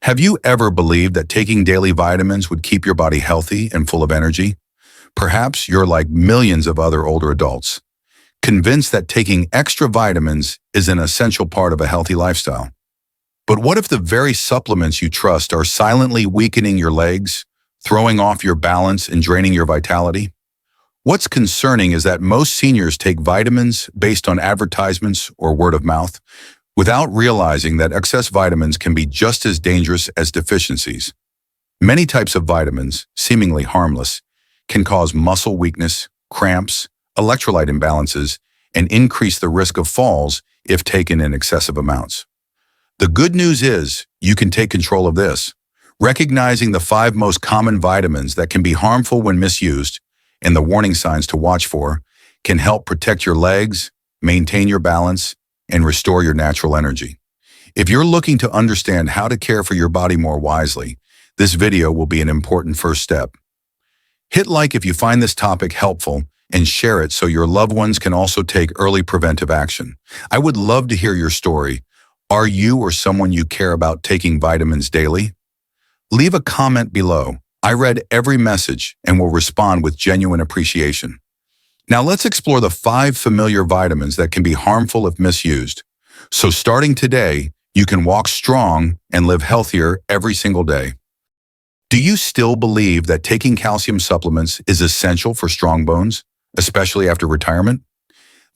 Have you ever believed that taking daily vitamins would keep your body healthy and full of energy? Perhaps you're like millions of other older adults, convinced that taking extra vitamins is an essential part of a healthy lifestyle. But what if the very supplements you trust are silently weakening your legs, throwing off your balance, and draining your vitality? What's concerning is that most seniors take vitamins based on advertisements or word of mouth, without realizing that excess vitamins can be just as dangerous as deficiencies. Many types of vitamins, seemingly harmless, can cause muscle weakness, cramps, electrolyte imbalances, and increase the risk of falls if taken in excessive amounts. The good news is you can take control of this. Recognizing the 5 most common vitamins that can be harmful when misused and the warning signs to watch for can help protect your legs, maintain your balance, and restore your natural energy. If you're looking to understand how to care for your body more wisely, this video will be an important first step. Hit like if you find this topic helpful and share it so your loved ones can also take early preventive action. I would love to hear your story. Are you or someone you care about taking vitamins daily? Leave a comment below. I read every message and will respond with genuine appreciation. Now let's explore the 5 familiar vitamins that can be harmful if misused. So starting today, you can walk strong and live healthier every single day. Do you still believe that taking calcium supplements is essential for strong bones, especially after retirement?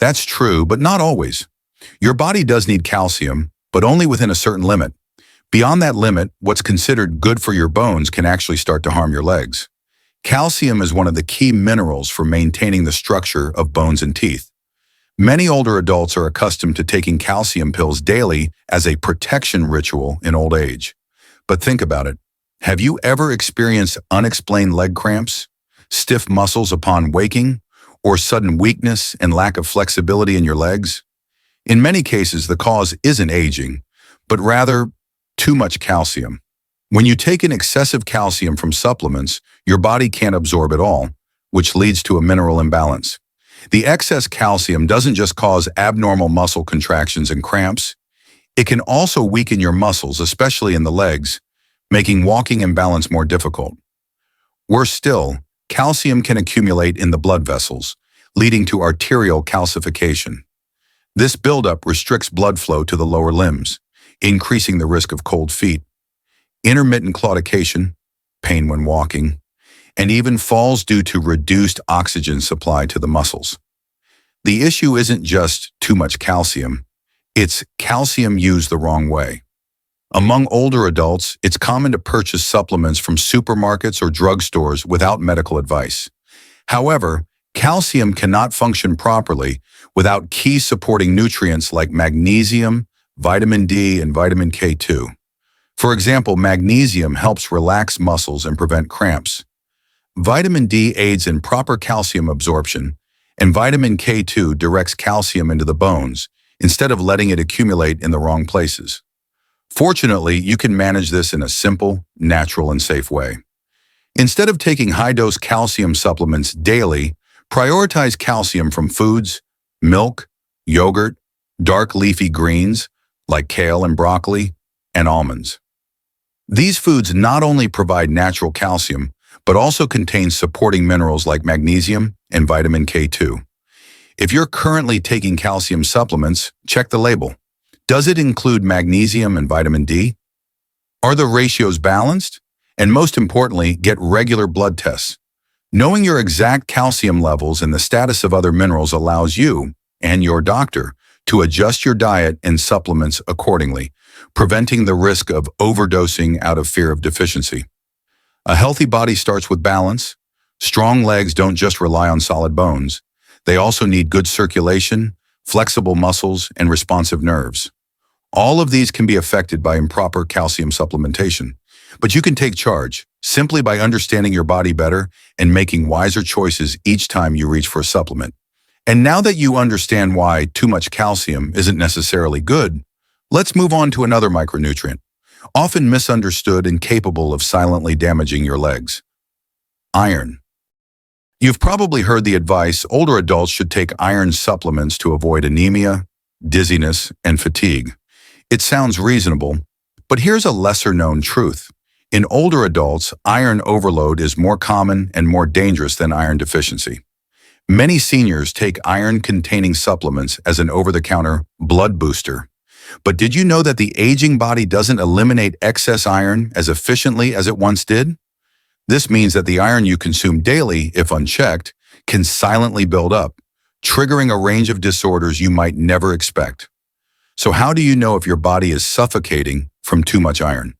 That's true, but not always. Your body does need calcium, but only within a certain limit. Beyond that limit, what's considered good for your bones can actually start to harm your legs. Calcium is one of the key minerals for maintaining the structure of bones and teeth. Many older adults are accustomed to taking calcium pills daily as a protection ritual in old age. But think about it. Have you ever experienced unexplained leg cramps, stiff muscles upon waking, or sudden weakness and lack of flexibility in your legs? In many cases, the cause isn't aging, but rather too much calcium. When you take in excessive calcium from supplements, your body can't absorb it all, which leads to a mineral imbalance. The excess calcium doesn't just cause abnormal muscle contractions and cramps. It can also weaken your muscles, especially in the legs, making walking and balance more difficult. Worse still, calcium can accumulate in the blood vessels, leading to arterial calcification. This buildup restricts blood flow to the lower limbs, increasing the risk of cold feet, intermittent claudication, pain when walking, and even falls due to reduced oxygen supply to the muscles. The issue isn't just too much calcium, it's calcium used the wrong way. Among older adults, it's common to purchase supplements from supermarkets or drugstores without medical advice. However, calcium cannot function properly without key supporting nutrients like magnesium, vitamin D, and vitamin K2. For example, magnesium helps relax muscles and prevent cramps. Vitamin D aids in proper calcium absorption, and vitamin K2 directs calcium into the bones instead of letting it accumulate in the wrong places. Fortunately, you can manage this in a simple, natural, and safe way. Instead of taking high-dose calcium supplements daily, prioritize calcium from foods, milk, yogurt, dark leafy greens like kale and broccoli, and almonds. These foods not only provide natural calcium, but also contain supporting minerals like magnesium and vitamin K2. If you're currently taking calcium supplements, check the label. Does it include magnesium and vitamin D? Are the ratios balanced? And most importantly, get regular blood tests. Knowing your exact calcium levels and the status of other minerals allows you and your doctor to adjust your diet and supplements accordingly, preventing the risk of overdosing out of fear of deficiency. A healthy body starts with balance. Strong legs don't just rely on solid bones. They also need good circulation, flexible muscles, and responsive nerves. All of these can be affected by improper calcium supplementation. But you can take charge simply by understanding your body better and making wiser choices each time you reach for a supplement. And now that you understand why too much calcium isn't necessarily good, let's move on to another micronutrient, often misunderstood and capable of silently damaging your legs: iron. You've probably heard the advice older adults should take iron supplements to avoid anemia, dizziness, and fatigue. It sounds reasonable, But here's a lesser-known truth. In older adults, iron overload is more common and more dangerous than iron deficiency. Many seniors take iron-containing supplements as an over-the-counter blood booster. But did you know that the aging body doesn't eliminate excess iron as efficiently as it once did? This means that the iron you consume daily, if unchecked, can silently build up, triggering a range of disorders you might never expect. So how do you know if your body is suffocating from too much iron?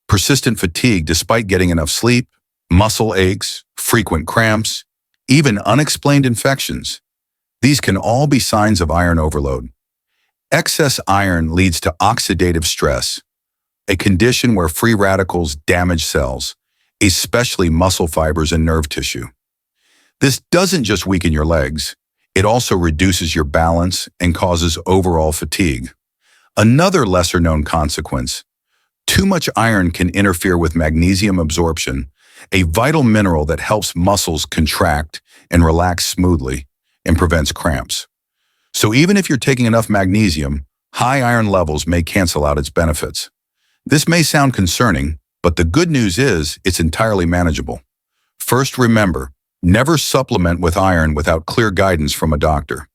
Persistent fatigue despite getting enough sleep, muscle aches, frequent cramps, even unexplained infections. These can all be signs of iron overload. Excess iron leads to oxidative stress, a condition where free radicals damage cells, especially muscle fibers and nerve tissue. This doesn't just weaken your legs, it also reduces your balance and causes overall fatigue. Another lesser-known consequence: too much iron can interfere with magnesium absorption, a vital mineral that helps muscles contract and relax smoothly and prevents cramps. So even if you're taking enough magnesium, high iron levels may cancel out its benefits. This may sound concerning, but the good news is it's entirely manageable. First, remember, never supplement with iron without clear guidance from a doctor.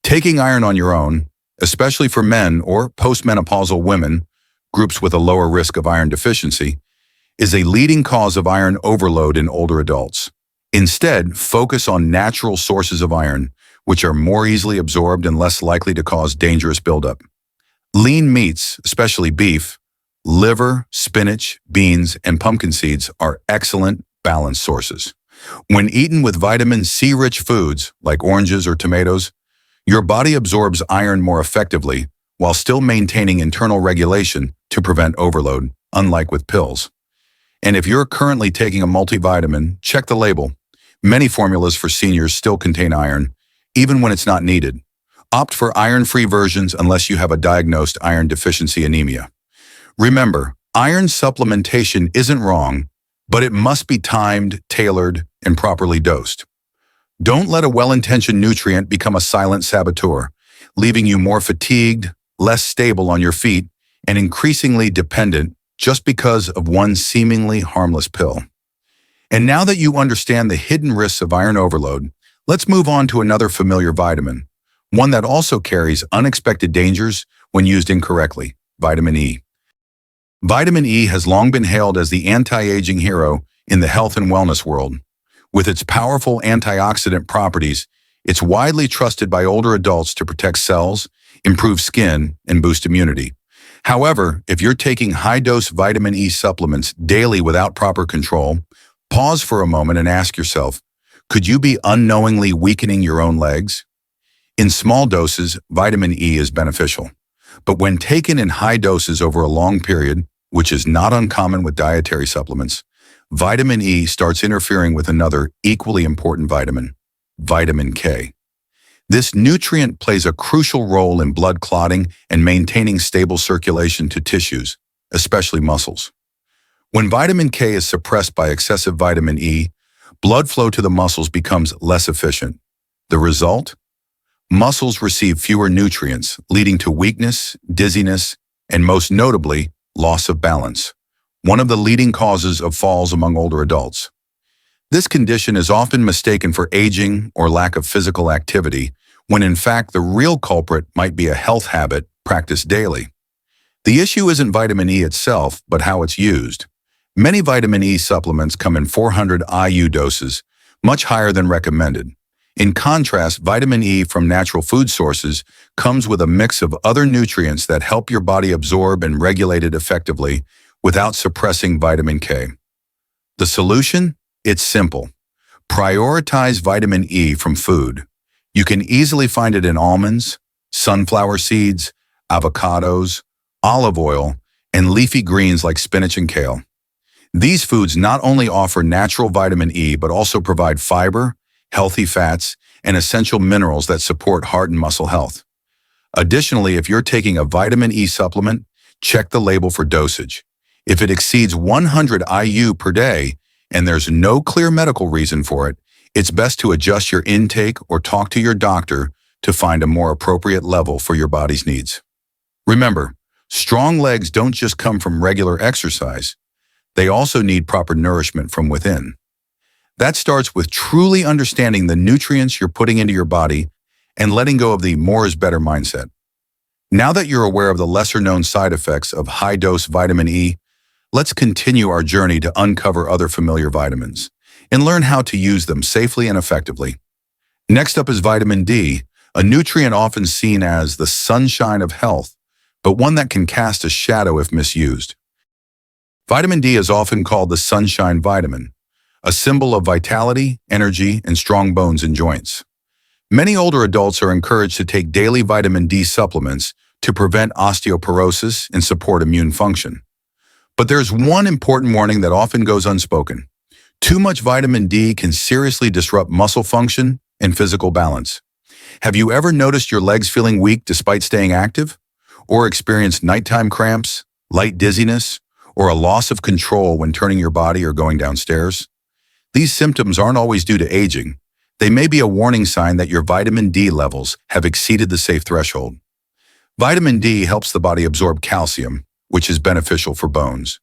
Taking iron on your own, especially for men or postmenopausal women, groups with a lower risk of iron deficiency, is a leading cause of iron overload in older adults. Instead, focus on natural sources of iron, which are more easily absorbed and less likely to cause dangerous buildup. Lean meats, especially beef, liver, spinach, beans, and pumpkin seeds are excellent, balanced sources. When eaten with vitamin C-rich foods, like oranges or tomatoes, your body absorbs iron more effectively while still maintaining internal regulation to prevent overload, unlike with pills. And if you're currently taking a multivitamin, check the label. Many formulas for seniors still contain iron, even when it's not needed. Opt for iron-free versions unless you have a diagnosed iron deficiency anemia. Remember, iron supplementation isn't wrong, but it must be timed, tailored, and properly dosed. Don't let a well-intentioned nutrient become a silent saboteur, leaving you more fatigued, less stable on your feet, and increasingly dependent just because of one seemingly harmless pill. And now that you understand the hidden risks of iron overload, let's move on to another familiar vitamin, one that also carries unexpected dangers when used incorrectly: vitamin E. Vitamin E has long been hailed as the anti-aging hero in the health and wellness world. With its powerful antioxidant properties, it's widely trusted by older adults to protect cells, improve skin, and boost immunity. However, if you're taking high-dose vitamin E supplements daily without proper control, pause for a moment and ask yourself, could you be unknowingly weakening your own legs? In small doses, vitamin E is beneficial. But when taken in high doses over a long period, which is not uncommon with dietary supplements, vitamin E starts interfering with another equally important vitamin, vitamin K. This nutrient plays a crucial role in blood clotting and maintaining stable circulation to tissues, especially muscles. When vitamin K is suppressed by excessive vitamin E, blood flow to the muscles becomes less efficient. The result? Muscles receive fewer nutrients, leading to weakness, dizziness, and most notably, loss of balance, one of the leading causes of falls among older adults. This condition is often mistaken for aging or lack of physical activity, when in fact the real culprit might be a health habit practiced daily. The issue isn't vitamin E itself, but how it's used. Many vitamin E supplements come in 400 IU doses, much higher than recommended. In contrast, vitamin E from natural food sources comes with a mix of other nutrients that help your body absorb and regulate it effectively without suppressing vitamin K. The solution? It's simple. Prioritize vitamin E from food. You can easily find it in almonds, sunflower seeds, avocados, olive oil, and leafy greens like spinach and kale. These foods not only offer natural vitamin E, but also provide fiber, healthy fats, and essential minerals that support heart and muscle health. Additionally, if you're taking a vitamin E supplement, check the label for dosage. If it exceeds 100 IU per day and there's no clear medical reason for it, it's best to adjust your intake or talk to your doctor to find a more appropriate level for your body's needs. Remember, Strong legs don't just come from regular exercise. They also need proper nourishment from within. That starts with truly understanding the nutrients you're putting into your body and letting go of the more is better mindset. Now that you're aware of the lesser-known side effects of high-dose vitamin E, let's continue our journey to uncover other familiar vitamins and learn how to use them safely and effectively. Next up is vitamin D, a nutrient often seen as the sunshine of health, but one that can cast a shadow if misused. Vitamin D is often called the sunshine vitamin, a symbol of vitality, energy, and strong bones and joints. Many older adults are encouraged to take daily vitamin D supplements to prevent osteoporosis and support immune function. But there's one important warning that often goes unspoken. Too much vitamin D can seriously disrupt muscle function and physical balance. Have you ever noticed your legs feeling weak despite staying active? Or experienced nighttime cramps, light dizziness, or a loss of control when turning your body or going downstairs? These symptoms aren't always due to aging. They may be a warning sign that your vitamin D levels have exceeded the safe threshold. Vitamin D helps the body absorb calcium, which is beneficial for bones.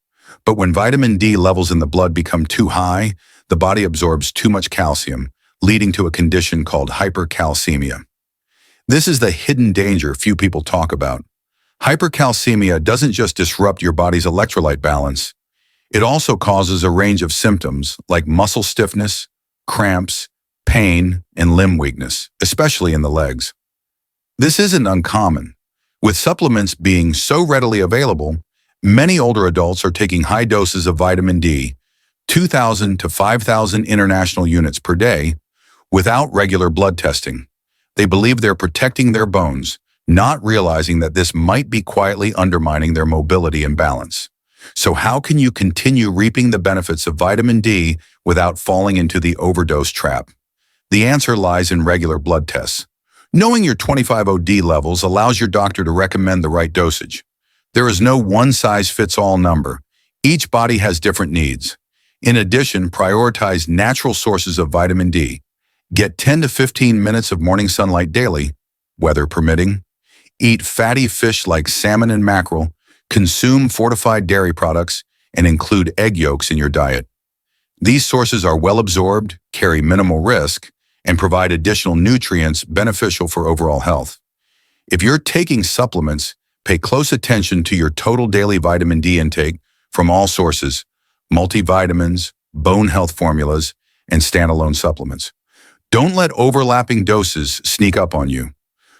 But when vitamin D levels in the blood become too high, the body absorbs too much calcium, leading to a condition called hypercalcemia. This is the hidden danger few people talk about. Hypercalcemia doesn't just disrupt your body's electrolyte balance. It also causes a range of symptoms like muscle stiffness, cramps, pain, and limb weakness, especially in the legs. This isn't uncommon. With supplements being so readily available, many older adults are taking high doses of vitamin D, 2,000 to 5,000 international units per day, without regular blood testing. They believe they're protecting their bones, not realizing that this might be quietly undermining their mobility and balance. So how can you continue reaping the benefits of vitamin D without falling into the overdose trap? The answer lies in regular blood tests. Knowing your 25OD levels allows your doctor to recommend the right dosage. There is no one-size-fits-all number. Each body has different needs. In addition, prioritize natural sources of vitamin D. Get 10 to 15 minutes of morning sunlight daily, weather permitting. Eat fatty fish like salmon and mackerel. Consume fortified dairy products, and include egg yolks in your diet. These sources are well absorbed, carry minimal risk, and provide additional nutrients beneficial for overall health. If you're taking supplements, pay close attention to your total daily vitamin D intake from all sources, multivitamins, bone health formulas, and standalone supplements. Don't let overlapping doses sneak up on you.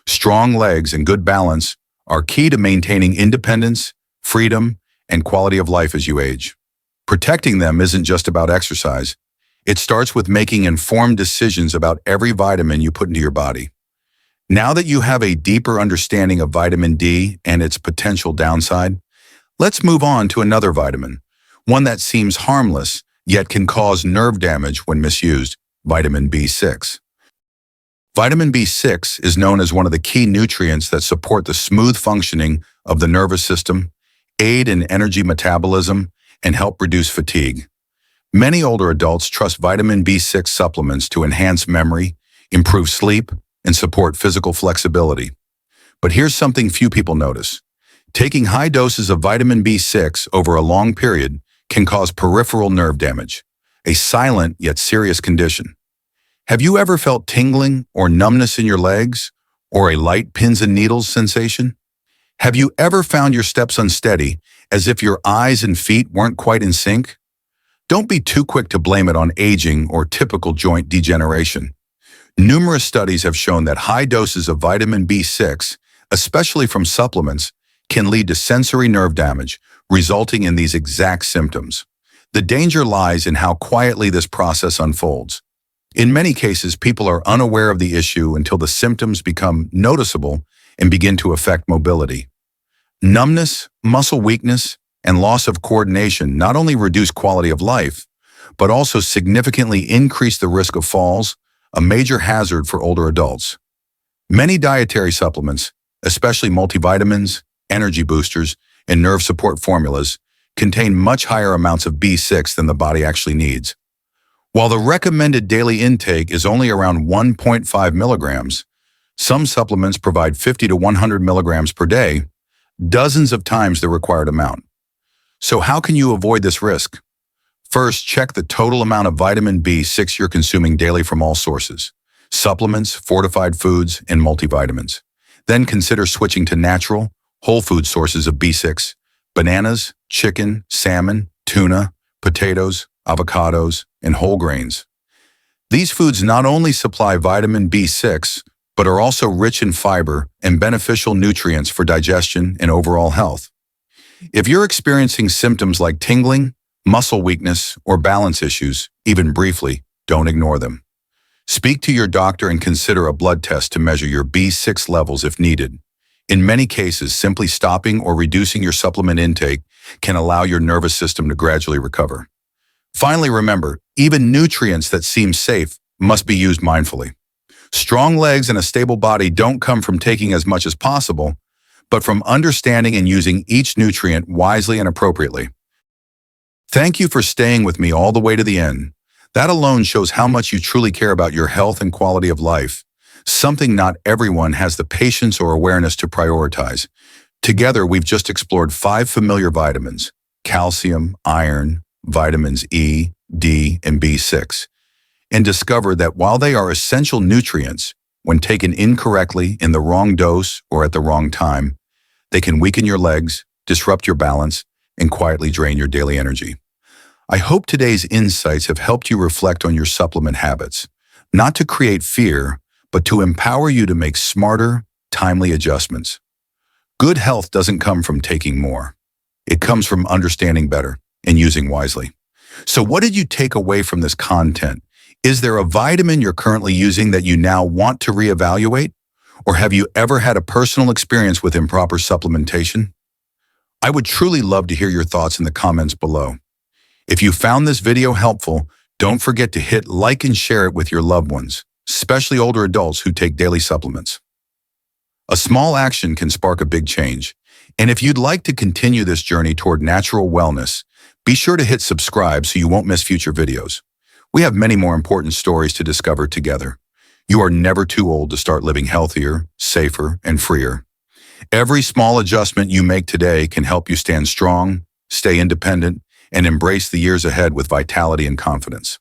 Strong legs and good balance are key to maintaining independence, freedom, and quality of life as you age. Protecting them isn't just about exercise. It starts with making informed decisions about every vitamin you put into your body. Now that you have a deeper understanding of vitamin D and its potential downside, let's move on to another vitamin, one that seems harmless yet can cause nerve damage when misused, vitamin B6. Vitamin B6 is known as one of the key nutrients that support the smooth functioning of the nervous system, aid in energy metabolism, and help reduce fatigue. Many older adults trust vitamin B6 supplements to enhance memory, improve sleep, and support physical flexibility. But here's something few people notice. Taking high doses of vitamin B6 over a long period can cause peripheral nerve damage, a silent yet serious condition. Have you ever felt tingling or numbness in your legs, or a light pins and needles sensation? Have you ever found your steps unsteady, as if your eyes and feet weren't quite in sync? Don't be too quick to blame it on aging or typical joint degeneration. Numerous studies have shown that high doses of vitamin B6, especially from supplements, can lead to sensory nerve damage, resulting in these exact symptoms. The danger lies in how quietly this process unfolds. In many cases, people are unaware of the issue until the symptoms become noticeable and begin to affect mobility. Numbness, muscle weakness, and loss of coordination not only reduce quality of life, but also significantly increase the risk of falls, a major hazard for older adults. Many dietary supplements, especially multivitamins, energy boosters, and nerve support formulas, contain much higher amounts of B6 than the body actually needs. While the recommended daily intake is only around 1.5 milligrams, some supplements provide 50 to 100 milligrams per day. dozens of times the required amount. So how can you avoid this risk? First, check the total amount of vitamin B6 you're consuming daily from all sources: supplements, fortified foods, and multivitamins. Then consider switching to natural, whole food sources of B6: bananas, chicken, salmon, tuna, potatoes, avocados, and whole grains. These foods not only supply vitamin B6, but are also rich in fiber and beneficial nutrients for digestion and overall health. If you're experiencing symptoms like tingling, muscle weakness, or balance issues, even briefly, don't ignore them. Speak to your doctor and consider a blood test to measure your B6 levels if needed. In many cases, simply stopping or reducing your supplement intake can allow your nervous system to gradually recover. Finally, remember, even nutrients that seem safe must be used mindfully. Strong legs and a stable body don't come from taking as much as possible, but from understanding and using each nutrient wisely and appropriately. Thank you for staying with me all the way to the end. That alone shows how much you truly care about your health and quality of life, something not everyone has the patience or awareness to prioritize. Together, we've just explored 5 familiar vitamins: calcium, iron, vitamins E, D, and B6, and discovered that while they are essential nutrients, when taken incorrectly, in the wrong dose, or at the wrong time, they can weaken your legs, disrupt your balance, and quietly drain your daily energy. I hope today's insights have helped you reflect on your supplement habits, not to create fear, but to empower you to make smarter, timely adjustments. Good health doesn't come from taking more. It comes from understanding better and using wisely. So what did you take away from this content? Is there a vitamin you're currently using that you now want to reevaluate? Or have you ever had a personal experience with improper supplementation? I would truly love to hear your thoughts in the comments below. If you found this video helpful, don't forget to hit like and share it with your loved ones, especially older adults who take daily supplements. A small action can spark a big change. And if you'd like to continue this journey toward natural wellness, be sure to hit subscribe so you won't miss future videos. We have many more important stories to discover together. You are never too old to start living healthier, safer, and freer. Every small adjustment you make today can help you stand strong, stay independent, and embrace the years ahead with vitality and confidence.